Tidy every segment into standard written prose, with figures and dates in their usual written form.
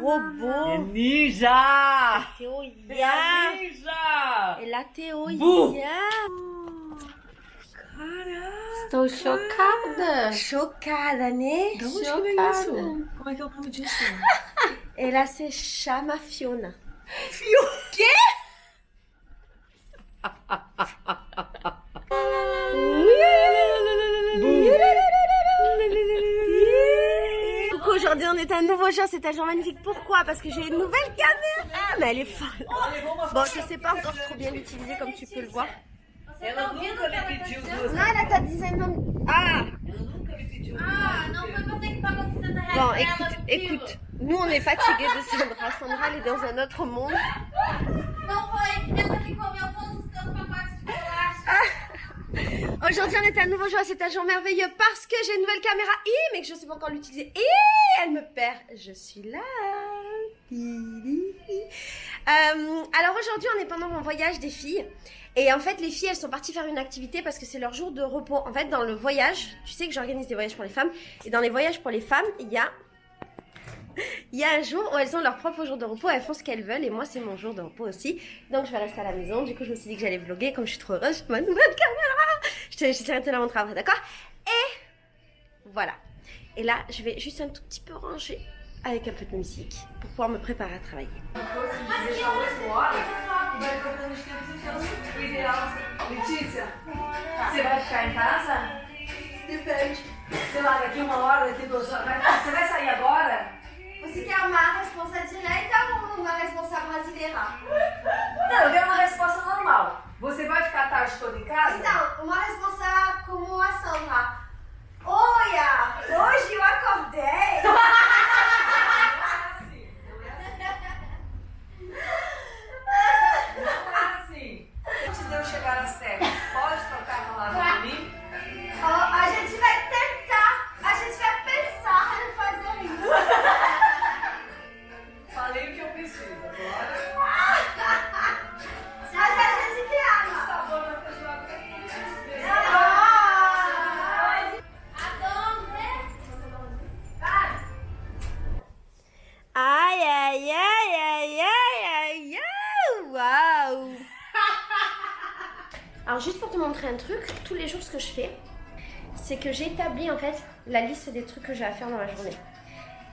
robô. Ninja! Théo Ninja! Ela Théo Bu! Caraca! Estou chocada. Chocada, né? Da onde que veio isso? Como é que é o nome disso? Ela se chama Fiona. Donc aujourd'hui on est à nouveau jour, c'est un jour magnifique. Pourquoi? Parce que j'ai une nouvelle caméra. Mais elle est folle. Bon, je sais pas encore trop bien l'utiliser comme tu peux le voir. Ela nunca me pediu duas. Non, ela tá dizendo... Ah! Ela nunca me pediu. Ah, não foi você que pagou 60 reais Bon, pra ela, écoute, nous on est fatigués de Sandra. Sandra elle est dans un autre monde. Não foi, ela que comeu todos os teus pacotes de bolacha. Aujourd'hui on est à nouveau jour, c'est un jour merveilleux parce que j'ai une nouvelle caméra mais que je sais pas encore l'utiliser et elle me perd. Je suis là. Alors aujourd'hui on est pendant mon voyage des filles et en fait les filles elles sont parties faire une activité parce que c'est leur jour de repos. En fait dans le voyage, tu sais que j'organise des voyages pour les femmes et dans les voyages pour les femmes il y a un jour où elles ont leur propre jour de repos, elles font ce qu'elles veulent et moi c'est mon jour de repos aussi. Donc je vais rester à la maison, du coup je me suis dit que j'allais vlogger comme je suis trop heureuse, j'ai ma nouvelle caméra. J'essaierai de te la montrer après, d'accord? Et voilà. Et là je vais juste un tout petit peu ranger avec un peu de musique pour pouvoir me préparer à travailler. Letícia, você vai ficar em casa? Depende. Sei lá, daqui 1 hora, daqui 2 horas. Você vai sair agora? Você quer uma resposta direta ou uma resposta brasileira? Não, eu quero uma resposta normal. Você vai ficar a tarde toda em casa? Então, uma resposta como a Sandra. Olha, hoje eu acordei. Não é assim. Não é assim. Antes de eu chegar na Serra, pode tocar no lado de mim? Ó, a gente vai tentar, a gente vai pensar em fazer isso. Falei o que eu preciso agora. Mas a gente te O ama. sabor da feijoada tá com Aïe, aïe, aïe, aïe, aïe, aïe, aïe, waouh. Alors juste pour te montrer un truc, tous les jours ce que je fais, c'est que j'établis en fait la liste des trucs que j'ai à faire dans la journée.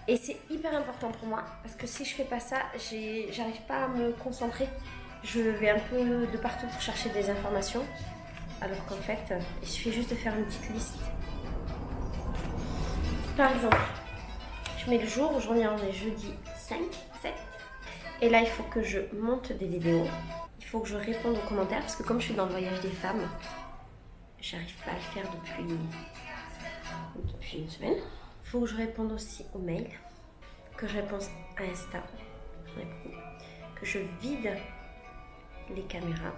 Et c'est hyper important pour moi parce que si je fais pas ça, j'arrive pas à me concentrer. Je vais un peu de partout pour chercher des informations. Alors qu'en fait, il suffit juste de faire une petite liste. Par exemple, je mets le jour, aujourd'hui on est jeudi 5, 7. Et là il faut que je monte des vidéos. Il faut que je réponde aux commentaires parce que comme je suis dans le voyage des femmes, j'arrive pas à le faire depuis une semaine. Il faut que je réponde aussi aux mails, que je réponde à Insta, que je vide les caméras.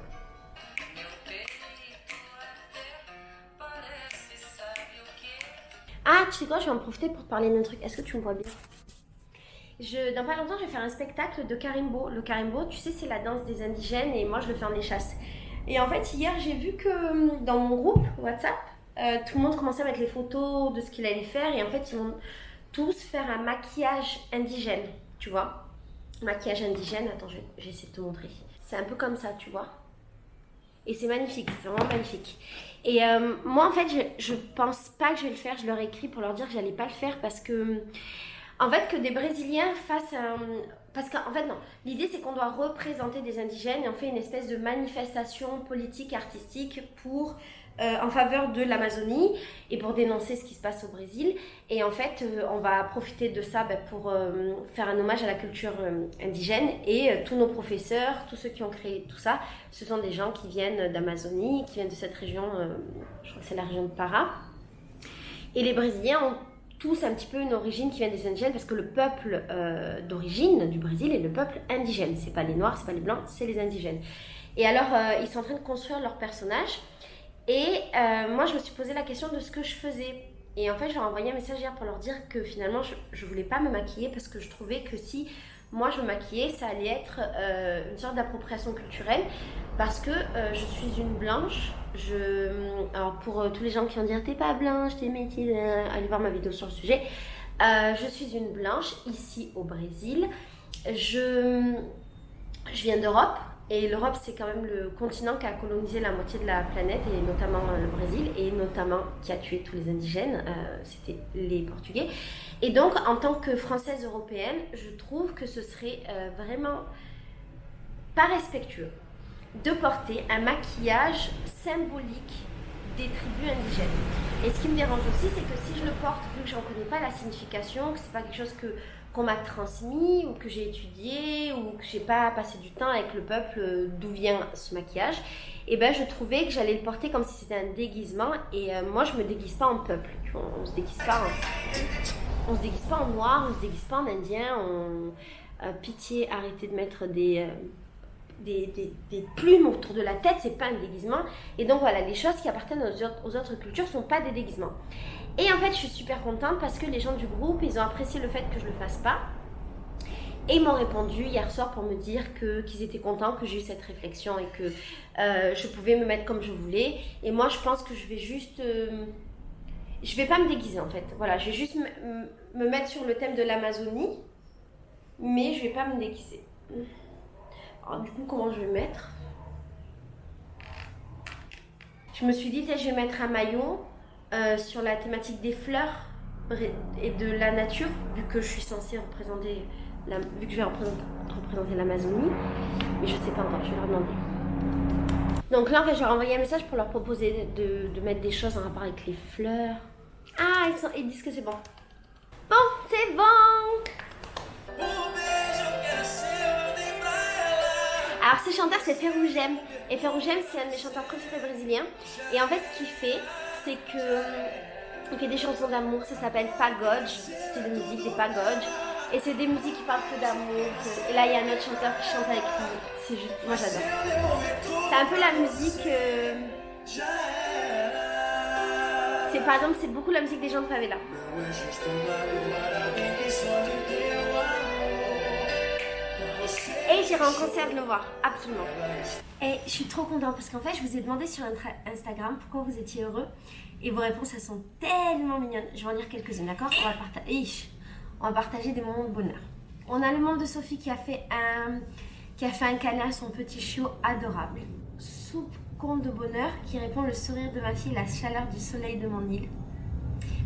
Ah, tu sais quoi, je vais en profiter pour te parler d'un truc. Est-ce que tu me vois bien? Dans pas longtemps, je vais faire un spectacle de Karimbo. Le Karimbo, tu sais, c'est la danse des indigènes et moi, je le fais en échasse. Et en fait, hier, j'ai vu que dans mon groupe WhatsApp, tout le monde commençait à mettre les photos de ce qu'il allait faire. Et en fait, ils vont tous faire un maquillage indigène, tu vois. Maquillage indigène, attends, je vais essayer de te montrer. C'est un peu comme ça, tu vois. Et c'est magnifique, c'est vraiment magnifique. Et moi, en fait, je pense pas que je vais le faire. Je leur ai écrit pour leur dire que j'allais pas le faire parce que... En fait, que des Brésiliens fassent un... Parce qu'en fait, non. L'idée, c'est qu'on doit représenter des indigènes et on fait une espèce de manifestation politique, artistique pour... en faveur de l'Amazonie et pour dénoncer ce qui se passe au Brésil. Et en fait, on va profiter de ça pour faire un hommage à la culture indigène. Et tous nos professeurs, tous ceux qui ont créé tout ça, ce sont des gens qui viennent d'Amazonie, qui viennent de cette région, je crois que c'est la région de Pará. Et les Brésiliens ont tous un petit peu une origine qui vient des indigènes parce que le peuple d'origine du Brésil est le peuple indigène. C'est pas les noirs, c'est pas les blancs, c'est les indigènes. Et alors, ils sont en train de construire leur personnage. Et moi, je me suis posé la question de ce que je faisais. Et en fait, je leur ai envoyé un message hier pour leur dire que finalement, je voulais pas me maquiller parce que je trouvais que si moi je me maquillais, ça allait être une sorte d'appropriation culturelle parce que je suis une blanche. Alors pour tous les gens qui vont dire t'es pas blanche, t'es métisse, allez voir ma vidéo sur le sujet. Je suis une blanche ici au Brésil. Je viens d'Europe et l'Europe c'est quand même le continent qui a colonisé la moitié de la planète et notamment le Brésil et notamment qui a tué tous les indigènes, c'était les Portugais. Et donc en tant que Française européenne, je trouve que ce serait vraiment pas respectueux de porter un maquillage symbolique des tribus indigènes. Et ce qui me dérange aussi, c'est que si je le porte, vu que j'en connais pas la signification, que c'est pas quelque chose qu'on m'a transmis ou que j'ai étudié ou que j'ai pas passé du temps avec le peuple d'où vient ce maquillage, et ben je trouvais que j'allais le porter comme si c'était un déguisement et moi je me déguise pas en peuple, tu vois, on se déguise pas en noir, on se déguise pas en indien, pitié, arrêtez de mettre des plumes autour de la tête, c'est pas un déguisement. Et donc voilà, les choses qui appartiennent aux autres cultures sont pas des déguisements. Et en fait, je suis super contente parce que les gens du groupe, ils ont apprécié le fait que je le fasse pas. Et ils m'ont répondu hier soir pour me dire qu'ils étaient contents que j'ai eu cette réflexion et que je pouvais me mettre comme je voulais. Et moi, je pense que je vais juste... je vais pas me déguiser en fait. Voilà, je vais juste me mettre sur le thème de l'Amazonie, mais je vais pas me déguiser. Alors du coup, comment je vais mettre? Je me suis dit, je vais mettre un maillot sur la thématique des fleurs et de la nature, vu que je suis censée représenter, vu que je vais représenter l'Amazonie. Mais je sais pas encore, je vais leur demander. Donc là, en fait, je vais leur envoyer un message pour leur proposer de mettre des choses en rapport avec les fleurs. Ah, ils disent que c'est bon. Bon, c'est bon! Alors ce chanteur c'est Ferrugem et Ferrugem c'est un de mes chanteurs préférés brésiliens et en fait ce qu'il fait c'est que il fait des chansons d'amour, ça s'appelle pagode, c'est de musique, des pagodes et c'est des musiques qui parlent que d'amour et là il y a un autre chanteur qui chante avec lui, c'est juste, moi j'adore. C'est un peu la musique, c'est par exemple c'est beaucoup la musique des gens de favela. Et j'irai en concert de le voir, absolument. Et je suis trop contente parce qu'en fait, je vous ai demandé sur Instagram pourquoi vous étiez heureux. Et vos réponses, elles sont tellement mignonnes. Je vais en lire quelques-unes, d'accord? On va partager des moments de bonheur. On a le membre de Sophie qui a fait un câlin à son petit chiot adorable. Soupe compte de bonheur qui répond le sourire de ma fille et la chaleur du soleil de mon île.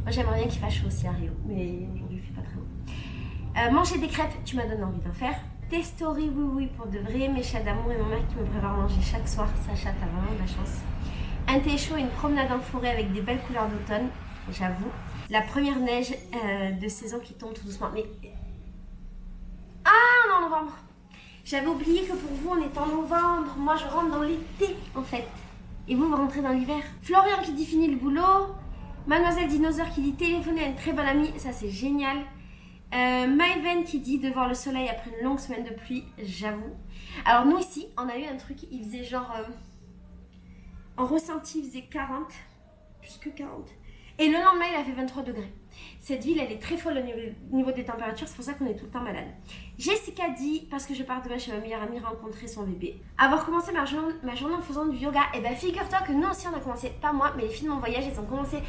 Moi, j'aimerais bien qu'il fasse chaud aussi à Rio, mais aujourd'hui, il fait pas très beau. Manger des crêpes, tu m'as donné envie d'en faire. Tes stories, oui, pour de vrai. Mes chats d'amour et mon mec qui me prépare à manger chaque soir. Sacha, t'as vraiment de la chance. Un thé chaud et une promenade en forêt avec des belles couleurs d'automne, j'avoue. La première neige de saison qui tombe tout doucement. Mais... Ah, on est en novembre. J'avais oublié que pour vous, on est en novembre. Moi, je rentre dans l'été, en fait. Et vous rentrez dans l'hiver. Florian qui dit fini le boulot. Mademoiselle Dinosaure qui dit téléphoner à une très bonne amie. Ça, c'est génial. Maëven qui dit de voir le soleil après une longue semaine de pluie, j'avoue. Alors nous ici, on a eu un truc, il faisait genre... en ressenti, il faisait 40, plus que 40. Et le lendemain, il a fait 23 degrés. Cette ville, elle est très folle au niveau des températures, c'est pour ça qu'on est tout le temps malade. Jessica dit, parce que je pars demain chez ma meilleure amie rencontrer son bébé. Avoir commencé ma journée en faisant du yoga, et bien figure-toi que nous aussi on a commencé, pas moi, mais les filles de mon voyage, elles ont commencé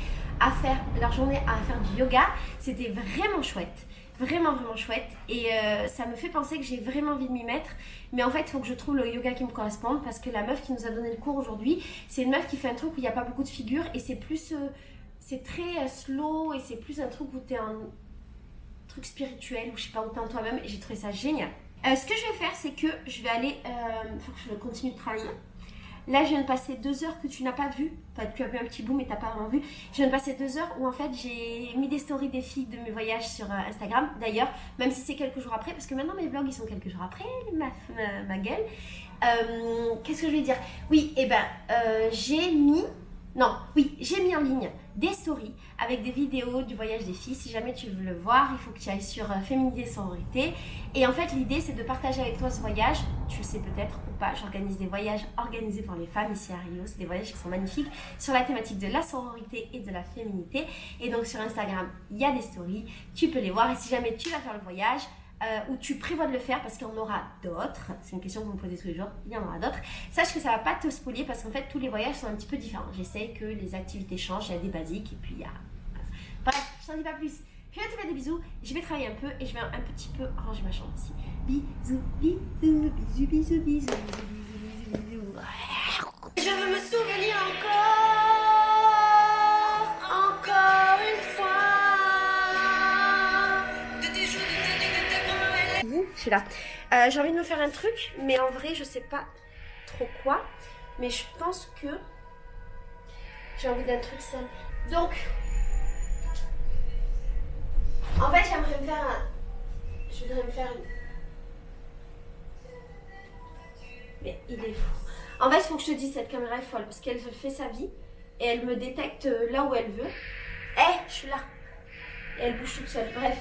à faire leur journée à faire du yoga. C'était vraiment chouette. Vraiment chouette et ça me fait penser que j'ai vraiment envie de m'y mettre, mais en fait il faut que je trouve le yoga qui me corresponde parce que la meuf qui nous a donné le cours aujourd'hui, c'est une meuf qui fait un truc où il n'y a pas beaucoup de figures et c'est plus c'est très slow et c'est plus un truc où t'es un truc spirituel ou je sais pas où t'es en toi-même et j'ai trouvé ça génial. Ce que je vais faire c'est que je vais aller faut que je continue de travailler. Là, je viens de passer 2 heures que tu n'as pas vu. Enfin, tu as vu un petit bout, mais tu n'as pas vraiment vu. Je viens de passer 2 heures où en fait, j'ai mis des stories des filles de mes voyages sur Instagram. D'ailleurs, même si c'est quelques jours après, parce que maintenant mes vlogs, ils sont quelques jours après, ma gueule. Qu'est-ce que je vais dire? Oui, j'ai mis en ligne des stories avec des vidéos du voyage des filles. Si jamais tu veux le voir, il faut que tu ailles sur Féminité et Sororité. Et en fait, l'idée, c'est de partager avec toi ce voyage. Tu le sais peut-être ou pas, j'organise des voyages organisés pour les femmes ici à Rio. C'est des voyages qui sont magnifiques sur la thématique de la sororité et de la féminité. Et donc sur Instagram, il y a des stories. Tu peux les voir. Et si jamais tu vas faire le voyage, ou tu prévois de le faire parce qu'il y en aura d'autres, c'est une question que vous me posez tous les jours, il y en aura d'autres, sache que ça va pas te spolier parce qu'en fait tous les voyages sont un petit peu différents. J'essaie que les activités changent, il y a des basiques et puis il y a... Bref, je t'en dis pas plus. Je vais te faire des bisous, je vais travailler un peu et je vais un petit peu ranger ma chambre aussi. Bisous, bisous, bisous, bisous, bisous, bisous, bisous, bisous. Je veux me souvenir encore une fois. Je suis là. J'ai envie de me faire un truc, mais en vrai, je sais pas trop quoi. Mais je pense que j'ai envie d'un truc simple. Donc, en fait, j'aimerais me faire un... Je voudrais me faire une... Mais il est fou. En fait, il faut que je te dise, cette caméra est folle parce qu'elle fait sa vie et elle me détecte là où elle veut. Eh, je suis là. Et elle bouge toute seule. Bref.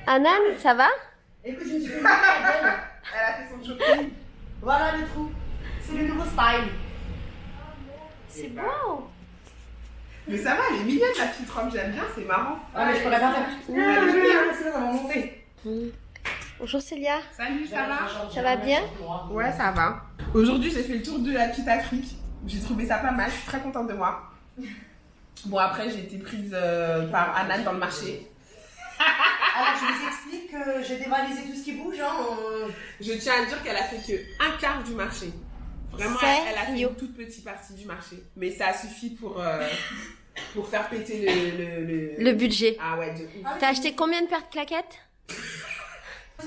Anan, ça va? Écoute, je me suis fait une belle. Elle a fait son shopping. Voilà le trou. C'est le nouveau style. C'est beau. Mais ça va, elle est mignonne la petite robe, j'aime bien, c'est marrant. Ah, mais je pourrais pas faire. Elle est jolie, hein, sinon ça va monter. Bonjour Célia. Salut, ça va? Ça va bien? Ouais, ça va. Aujourd'hui, j'ai fait le tour de la petite Afrique. J'ai trouvé ça pas mal, je suis très contente de moi. Bon, après, j'ai été prise par Anan dans le marché. Alors, je vous explique que j'ai dévalisé tout ce qui bouge. Hein. Je tiens à dire qu'elle a fait que un quart du marché. Vraiment, elle a fait une toute petite partie du marché. Mais ça suffit pour faire péter Le budget. Ah ouais, de ouf. T'as acheté combien de paires de claquettes?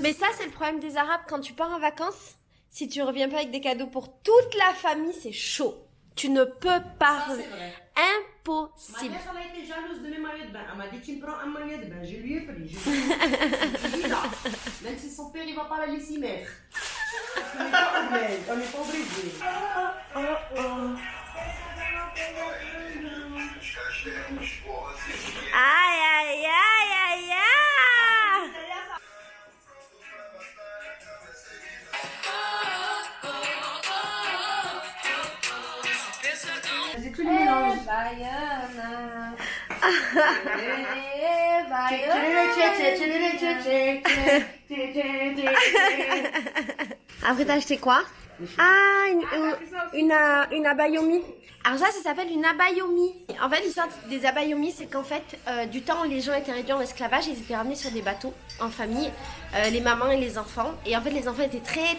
Mais ça, c'est le problème des Arabes. Quand tu pars en vacances, si tu reviens pas avec des cadeaux pour toute la famille, c'est chaud. Tu ne peux pas. Ça, c'est vrai. Impossible. Ma mère, elle a été jalouse de mes maillots de bain. Elle m'a dit, tu me prends un maillot de bain. Je lui ai pris. Je lui ai dit là. Même si son père, il va pas la laisser mettre. Parce qu'on n'est pas obligé. On n'est pas obligé. Aïe, aïe, aïe, aïe, aïe. J'ai tous les mélanges. Après, t'as acheté quoi? Ah, une abayomi. Alors ça s'appelle une abayomi. En fait, l'histoire des abayomis, c'est qu'en fait, du temps où les gens étaient réduits en esclavage, ils étaient ramenés sur des bateaux en famille, les mamans et les enfants. Et en fait, les enfants étaient très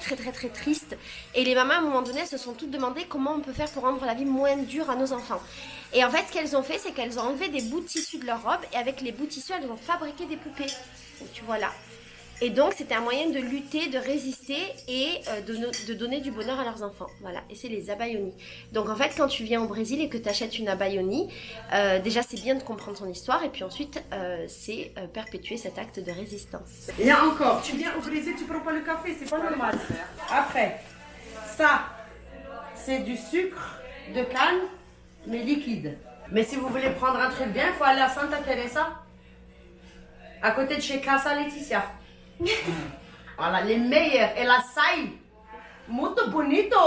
tristes. Et les mamans, à un moment donné, elles se sont toutes demandé comment on peut faire pour rendre la vie moins dure à nos enfants. Et en fait, ce qu'elles ont fait, c'est qu'elles ont enlevé des bouts de tissu de leur robe et avec les bouts de tissu, elles ont fabriqué des poupées. Donc, tu vois là. Et donc, c'était un moyen de lutter, de résister et de donner du bonheur à leurs enfants. Voilà, et c'est les abayoni. Donc, en fait, quand tu viens au Brésil et que tu achètes une abayoni, déjà, c'est bien de comprendre son histoire. Et puis ensuite, c'est perpétuer cet acte de résistance. Il y a encore, tu viens au Brésil, tu prends pas le café, c'est pas normal. Après, ça, c'est du sucre de canne, mais liquide. Mais si vous voulez prendre un truc bien, il faut aller à Santa Teresa, à côté de chez Casa Laetitia. Voilà, les meilleurs. Et la saille, muito bonito.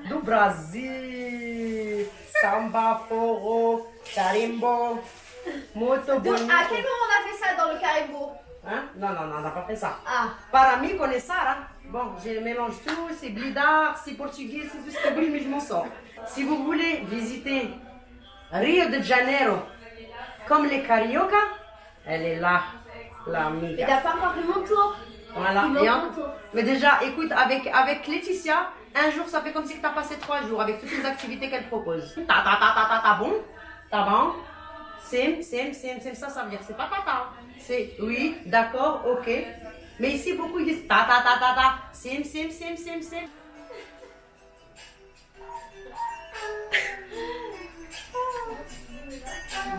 Do Brasil, samba, forró, carimbo, muito bonito. À quel moment on a fait ça dans le carimbo? Hein? Non, on n'a pas fait ça. Ah. Para mí, connaissar, hein? Bon, je mélange tout, c'est blidar, c'est portugais, c'est tout ce qui brille, mais je m'en sors. Si vous voulez visiter Rio de Janeiro, comme les Carioca, elle est là, la Mais amiga. t'as pas encore fait mon tour. Voilà. Il manque Et mon tour. mais déjà, écoute, avec Laetitia, un jour, ça fait comme si tu as passé 3 jours avec toutes les activités qu'elle propose. Ta bon, ta bon. Sim, ça veut dire c'est pas tata. C'est oui, d'accord, ok. Mais ici, beaucoup ils disent ta. Sim.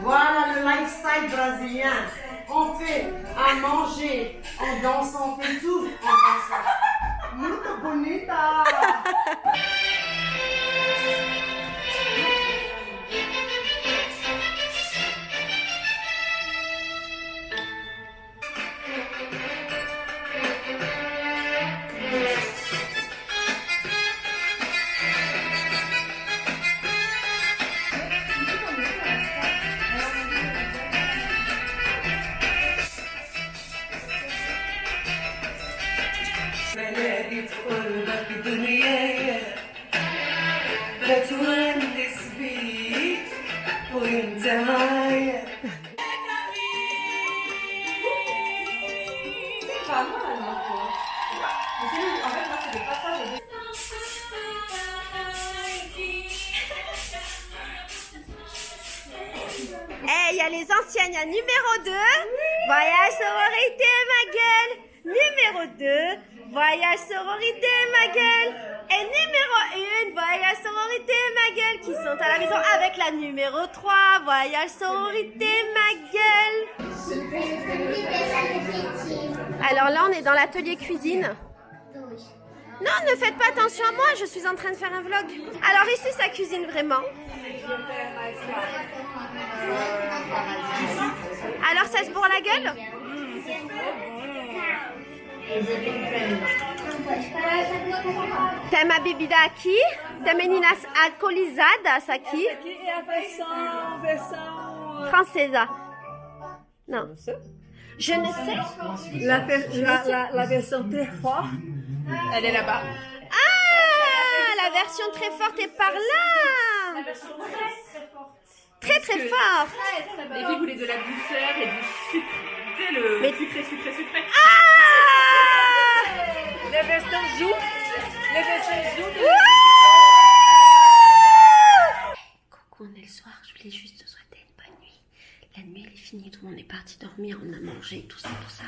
Voilà le lifestyle brésilien. On fait à manger, on danse, on fait tout en dansant. Muito bonita. Eh, il y a les anciennes, il y a numéro 2, voyage sororité ma gueule. Numéro 2, voyage sororité ma gueule. Et numéro 1, voyage sororité ma gueule, qui sont à la maison avec la numéro 3, voyage sororité ma gueule. Alors là, on est dans l'atelier cuisine. Non, ne faites pas attention à moi, je suis en train de faire un vlog. Alors ici, ça cuisine vraiment. Alors, ça se bourre la gueule? Tem a bebida aqui, tem meninas alcoolizadas aqui. Aqui é a versão Francesa. Non. Je ne sais. la version très forte. Elle est là-bas. Ah, la version très forte est par là. Très très forte. Et puis, vous voulez de la douceur et du sucre. Tu sais, le Mais- sucré. Ah. La version joue. La version joue. Coucou, on est le soir. Je voulais juste te souhaiter une bonne nuit. La nuit elle est finie, tout le monde est parti dormir, on a mangé, tout ça, tout ça.